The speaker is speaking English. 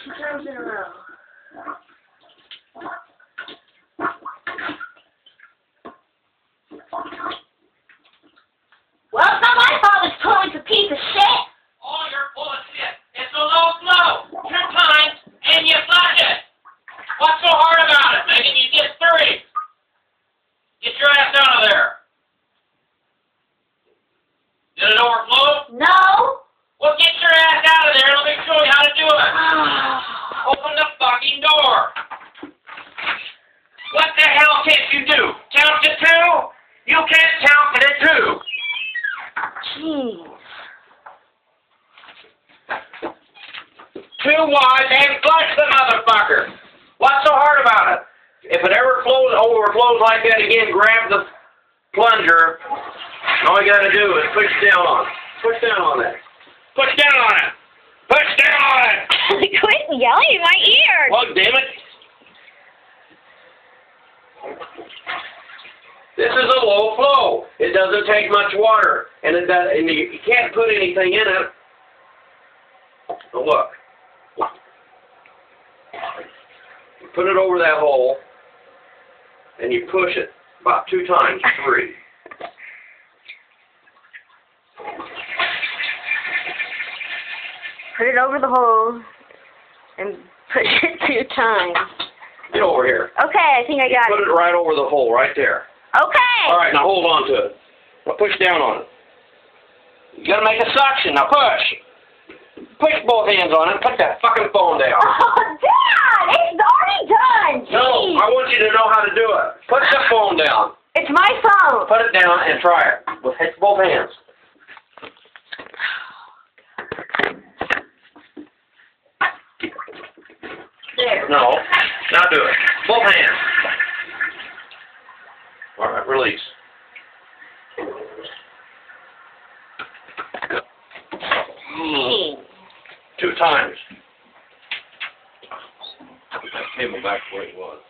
2 times in a row. Well, it's not my fault this toilet's a piece of shit. Oh, you're full of shit. It's a low flow. 2 times, and you flush it. What's so hard about it? Maybe you get 3. Get your ass out of there. Did it overflow? No. Well, get your ass out of there. Let me show you how to do it. Open the fucking door. What the hell can't you do? Count to 2? You can't count to 2. Jeez. 2 wide and flush the motherfucker. What's so hard about it? If it ever overflows like that again, grab the plunger. All you gotta do is push down on it. Push down on it. Push down on it. Push down on it. Quit yelling in my ear. Well, damn it. This is a low flow. It doesn't take much water, and you can't put anything in it. So look. You put it over that hole, and you push it about 2 times, 3. Put it over the hole and push it 2 times. Get over here. Okay, I think I got Put it. it right over the hole, right there. Okay. All right, now hold on to it. Now push down on it. You gotta make a suction. Now push. Push both hands on it. Put that fucking phone down. Oh, Dad! It's already done! Jeez. No, I want you to know how to do it. Put the phone down. It's my phone. Put it down and try it with both hands. There. No, now do it. Both hands. All right, release. Dang. 2 times. Put that cable back where it was.